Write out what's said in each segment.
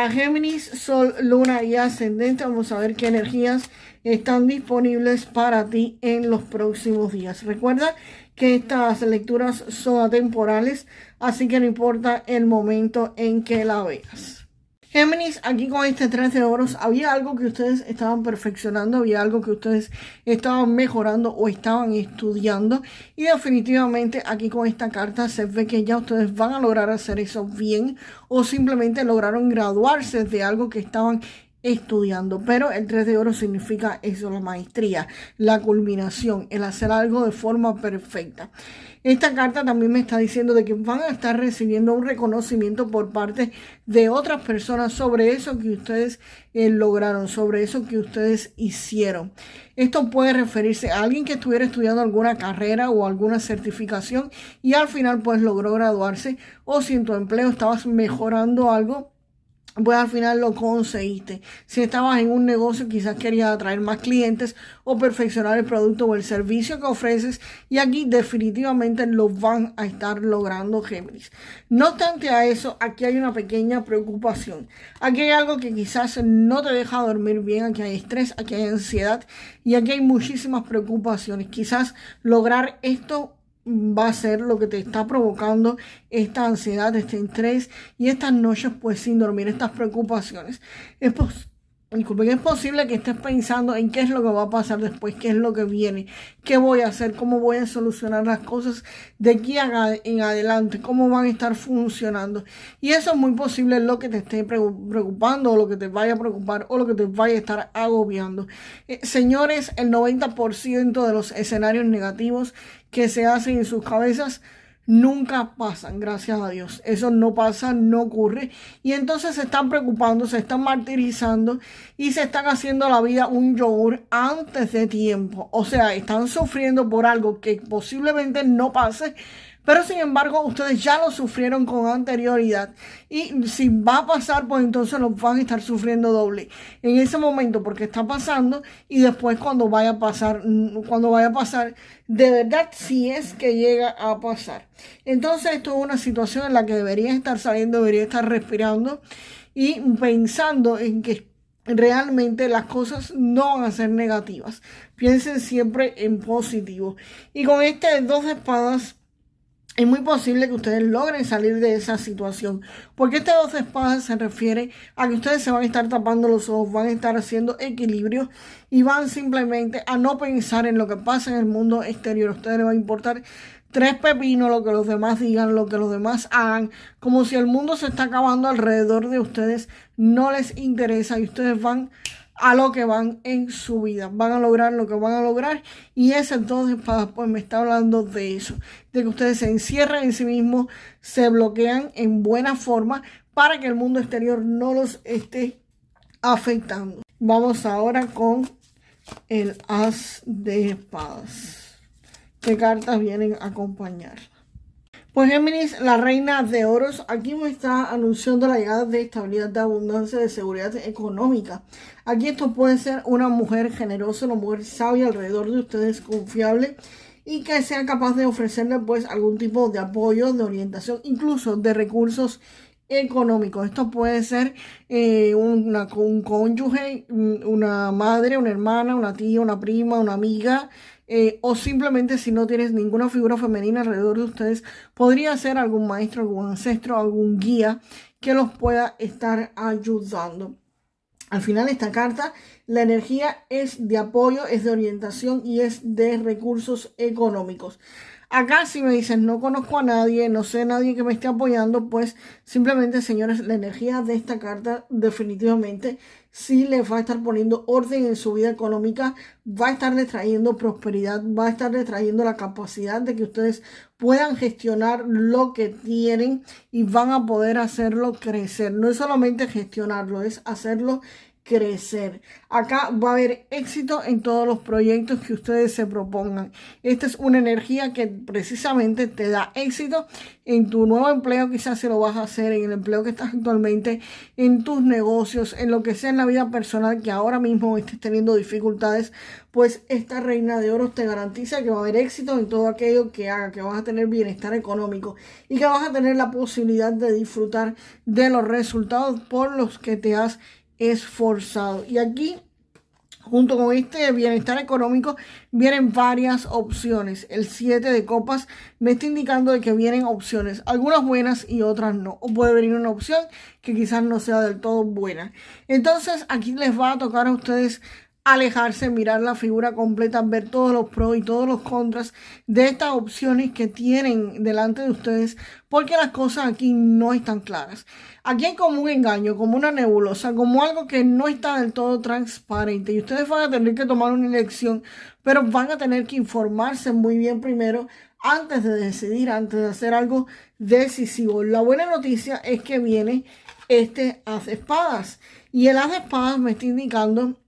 Para Géminis, Sol, Luna y Ascendente, vamos a ver qué energías están disponibles para ti en los próximos días. Recuerda que estas lecturas son atemporales, así que no importa el momento en que la veas. Géminis, aquí con este 3 de oros, había algo que ustedes estaban perfeccionando, había algo que ustedes estaban mejorando o estaban estudiando, y definitivamente aquí con esta carta se ve que ya ustedes van a lograr hacer eso bien, o simplemente lograron graduarse de algo que estaban estudiando. Pero el 3 de oro significa eso, la maestría, la culminación, el hacer algo de forma perfecta. Esta carta también me está diciendo de que van a estar recibiendo un reconocimiento por parte de otras personas sobre eso que ustedes lograron, sobre eso que ustedes hicieron. Esto puede referirse a alguien que estuviera estudiando alguna carrera o alguna certificación y al final pues logró graduarse, o si en tu empleo estabas mejorando algo, pues al final lo conseguiste. Si estabas en un negocio, quizás querías atraer más clientes o perfeccionar el producto o el servicio que ofreces, y aquí definitivamente lo van a estar logrando, Géminis. No obstante a eso, aquí hay una pequeña preocupación. Aquí hay algo que quizás no te deja dormir bien, aquí hay estrés, aquí hay ansiedad y aquí hay muchísimas preocupaciones. Quizás lograr esto va a ser lo que te está provocando esta ansiedad, este estrés y estas noches pues sin dormir, estas preocupaciones. Es posible que estés pensando en qué es lo que va a pasar después, qué es lo que viene, qué voy a hacer, cómo voy a solucionar las cosas de aquí en adelante, cómo van a estar funcionando. Y eso es muy posible lo que te esté preocupando, o lo que te vaya a preocupar, o lo que te vaya a estar agobiando. Señores, el 90% de los escenarios negativos que se hacen en sus cabezas nunca pasan, gracias a Dios. Eso no pasa, no ocurre. Y entonces se están preocupando, se están martirizando y se están haciendo la vida un yogur antes de tiempo. O sea, están sufriendo por algo que posiblemente no pase, pero sin embargo ustedes ya lo sufrieron con anterioridad. Y si va a pasar, pues entonces lo van a estar sufriendo doble en ese momento porque está pasando, y después cuando vaya a pasar, de verdad, si es que llega a pasar. Entonces esto es una situación en la que deberías estar saliendo, deberías estar respirando y pensando en que realmente las cosas no van a ser negativas. Piensen siempre en positivo. Y con este 2 de espadas, es muy posible que ustedes logren salir de esa situación, porque este 2 de espadas se refiere a que ustedes se van a estar tapando los ojos, van a estar haciendo equilibrio y van simplemente a no pensar en lo que pasa en el mundo exterior. A ustedes les va a importar 3 pepinos lo que los demás digan, lo que los demás hagan, como si el mundo se está acabando alrededor de ustedes. No les interesa y ustedes van a lo que van en su vida, van a lograr lo que van a lograr. Y ese 2 de espadas pues me está hablando de eso, de que ustedes se encierran en sí mismos, se bloquean en buena forma para que el mundo exterior no los esté afectando. Vamos ahora con el As de espadas. ¿Qué cartas vienen a acompañar? Pues Géminis, la reina de oros, aquí me está anunciando la llegada de estabilidad, de abundancia, de seguridad económica. Aquí esto puede ser una mujer generosa, una mujer sabia alrededor de ustedes, confiable, y que sea capaz de ofrecerle pues algún tipo de apoyo, de orientación, incluso de recursos económicos. Esto puede ser un cónyuge, una madre, una hermana, una tía, una prima, una amiga, o simplemente si no tienes ninguna figura femenina alrededor de ustedes, podría ser algún maestro, algún ancestro, algún guía que los pueda estar ayudando. Al final esta carta, la energía es de apoyo, es de orientación y es de recursos económicos. Acá si me dicen no conozco a nadie, no sé a nadie que me esté apoyando, pues simplemente, señores, la energía de esta carta definitivamente sí les va a estar poniendo orden en su vida económica, va a estarles trayendo prosperidad, va a estarles trayendo la capacidad de que ustedes puedan gestionar lo que tienen y van a poder hacerlo crecer. No es solamente gestionarlo, es hacerlo crecer. Acá va a haber éxito en todos los proyectos que ustedes se propongan. Esta es una energía que precisamente te da éxito en tu nuevo empleo. Quizás se lo vas a hacer en el empleo que estás actualmente, en tus negocios, en lo que sea en la vida personal que ahora mismo estés teniendo dificultades. Pues esta reina de oros te garantiza que va a haber éxito en todo aquello que haga, que vas a tener bienestar económico y que vas a tener la posibilidad de disfrutar de los resultados por los que te has esforzado. Y aquí, junto con este bienestar económico, vienen varias opciones. El 7 de copas me está indicando de que vienen opciones, algunas buenas y otras no. O puede venir una opción que quizás no sea del todo buena. Entonces, aquí les va a tocar a ustedes alejarse, mirar la figura completa, ver todos los pros y todos los contras de estas opciones que tienen delante de ustedes, porque las cosas aquí no están claras. Aquí hay como un engaño, como una nebulosa, como algo que no está del todo transparente y ustedes van a tener que tomar una elección, pero van a tener que informarse muy bien primero antes de decidir, antes de hacer algo decisivo. La buena noticia es que viene este as de espadas y el as de espadas me está indicando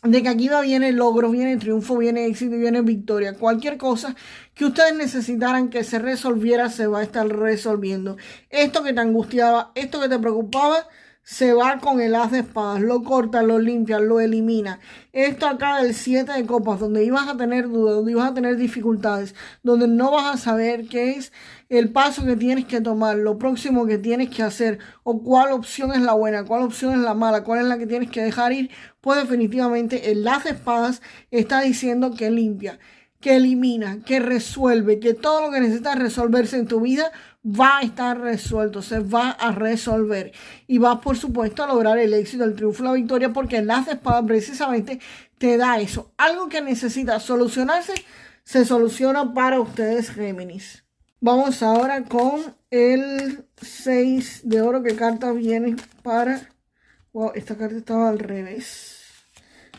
de que aquí viene logro, viene triunfo, viene éxito y viene victoria. Cualquier cosa que ustedes necesitaran que se resolviera, se va a estar resolviendo. Esto que te angustiaba, esto que te preocupaba, se va con el as de espadas. Lo corta, lo limpia, lo elimina. Esto acá del 7 de copas, donde ibas a tener dudas, donde ibas a tener dificultades, donde no vas a saber qué es el paso que tienes que tomar, lo próximo que tienes que hacer, o cuál opción es la buena, cuál opción es la mala, cuál es la que tienes que dejar ir, pues definitivamente el as de espadas está diciendo que limpia, que elimina, que resuelve, que todo lo que necesitas resolverse en tu vida va a estar resuelto, se va a resolver y vas por supuesto a lograr el éxito, el triunfo, la victoria, porque el as de espadas precisamente te da eso. Algo que necesita solucionarse, se soluciona para ustedes, Géminis. Vamos ahora con el 6 de oro. ¿Qué carta viene para...? Wow, esta carta estaba al revés.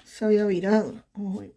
Se había virado. Uy,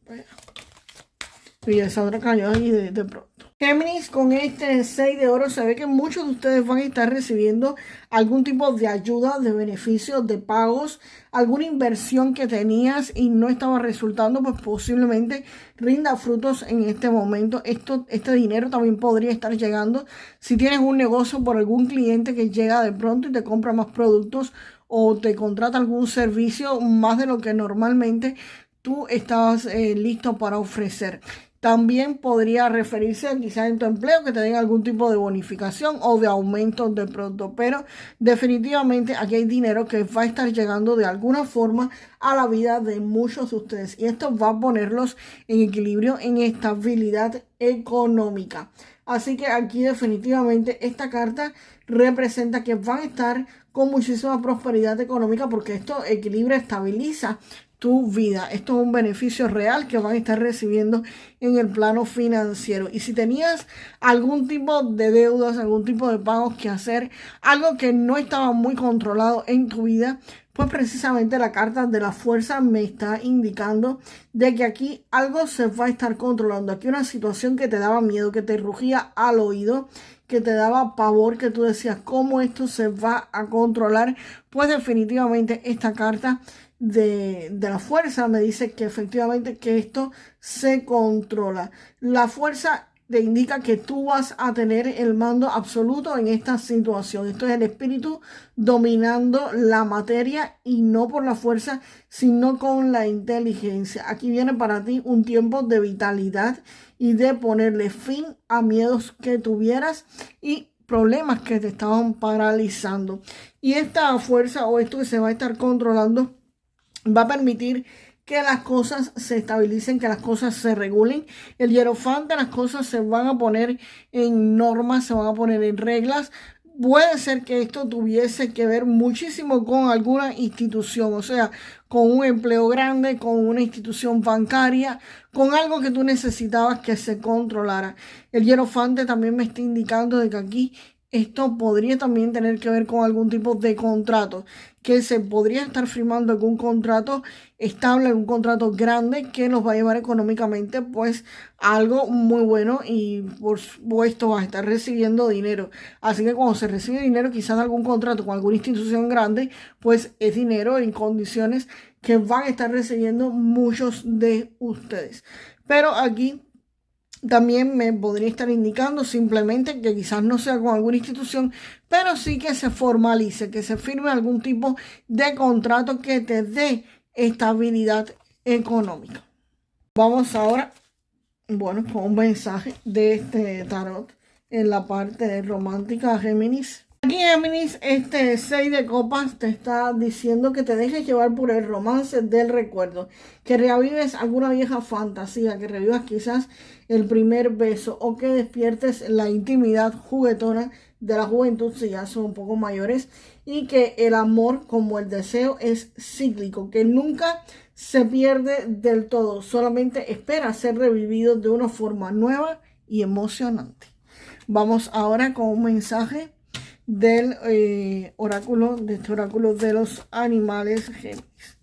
y esa otra cayó ahí de pronto. Géminis, con este 6 de oro se ve que muchos de ustedes van a estar recibiendo algún tipo de ayuda, de beneficios, de pagos, alguna inversión que tenías y no estaba resultando, pues posiblemente rinda frutos en este momento. Este dinero también podría estar llegando si tienes un negocio por algún cliente que llega de pronto y te compra más productos o te contrata algún servicio más de lo que normalmente tú estabas listo para ofrecer. También podría referirse a quizás en tu empleo que te den algún tipo de bonificación o de aumento de pronto. Pero definitivamente aquí hay dinero que va a estar llegando de alguna forma a la vida de muchos de ustedes. Y esto va a ponerlos en equilibrio, en estabilidad económica. Así que aquí definitivamente esta carta representa que van a estar con muchísima prosperidad económica porque esto equilibra, estabiliza tu vida. Esto es un beneficio real que van a estar recibiendo en el plano financiero. Y si tenías algún tipo de deudas, algún tipo de pagos que hacer, algo que no estaba muy controlado en tu vida, pues precisamente la carta de la fuerza me está indicando de que aquí algo se va a estar controlando. Aquí una situación que te daba miedo, que te rugía al oído, que te daba pavor, que tú decías, ¿cómo esto se va a controlar? Pues definitivamente esta carta de la fuerza me dice que efectivamente que esto se controla. La fuerza te indica que tú vas a tener el mando absoluto en esta situación. Esto es el espíritu dominando la materia y no por la fuerza, sino con la inteligencia. Aquí viene para ti un tiempo de vitalidad y de ponerle fin a miedos que tuvieras y problemas que te estaban paralizando. Y esta fuerza o esto que se va a estar controlando va a permitir que las cosas se estabilicen, que las cosas se regulen. El hierofante, las cosas se van a poner en normas, se van a poner en reglas. Puede ser que esto tuviese que ver muchísimo con alguna institución, o sea, con un empleo grande, con una institución bancaria, con algo que tú necesitabas que se controlara. El hierofante también me está indicando de que aquí esto podría también tener que ver con algún tipo de contrato, que se podría estar firmando algún contrato estable, algún contrato grande que nos va a llevar económicamente pues a algo muy bueno y por supuesto vas a estar recibiendo dinero. Así que cuando se recibe dinero, quizás algún contrato con alguna institución grande, pues es dinero en condiciones que van a estar recibiendo muchos de ustedes. Pero aquí también me podría estar indicando simplemente que quizás no sea con alguna institución, pero sí que se formalice, que se firme algún tipo de contrato que te dé estabilidad económica. Vamos ahora, bueno, con un mensaje de este tarot en la parte romántica, Géminis. Aquí Géminis, este 6 de copas te está diciendo que te dejes llevar por el romance del recuerdo, que reavives alguna vieja fantasía, que revivas quizás el primer beso o que despiertes la intimidad juguetona de la juventud si ya son un poco mayores, y que el amor como el deseo es cíclico, que nunca se pierde del todo, solamente espera ser revivido de una forma nueva y emocionante. Vamos ahora con un mensaje del oráculo, de este oráculo de los animales Géminis.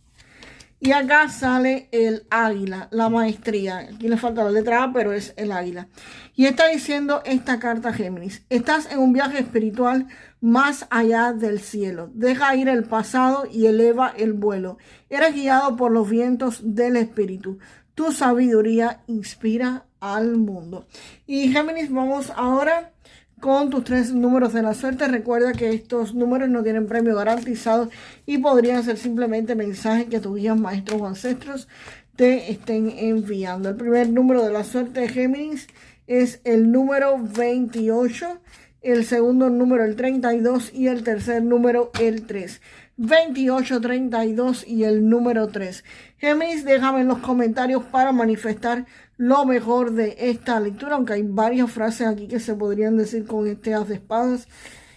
Y acá sale el águila, la maestría. Aquí le falta la letra A, pero es el águila. Y está diciendo esta carta Géminis: estás en un viaje espiritual más allá del cielo. Deja ir el pasado y eleva el vuelo. Eres guiado por los vientos del espíritu. Tu sabiduría inspira al mundo. Y Géminis, vamos ahora con tus 3 números de la suerte. Recuerda que estos números no tienen premio garantizado y podrían ser simplemente mensajes que tus guías, maestros o ancestros te estén enviando. El primer número de la suerte de Géminis es el número 28, el segundo número el 32 y el tercer número el 3. 28, 32 y el número 3. Géminis, déjame en los comentarios para manifestar lo mejor de esta lectura, aunque hay varias frases aquí que se podrían decir con este as de espadas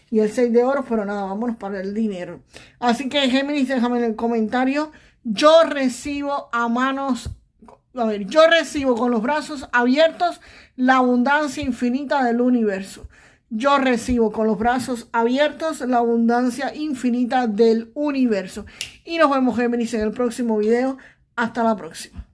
y el 6 de oros, pero nada, vámonos para el dinero. Así que Géminis, déjame en el comentario: yo recibo yo recibo con los brazos abiertos la abundancia infinita del universo. Yo recibo con los brazos abiertos la abundancia infinita del universo. Y nos vemos, Géminis, en el próximo video. Hasta la próxima.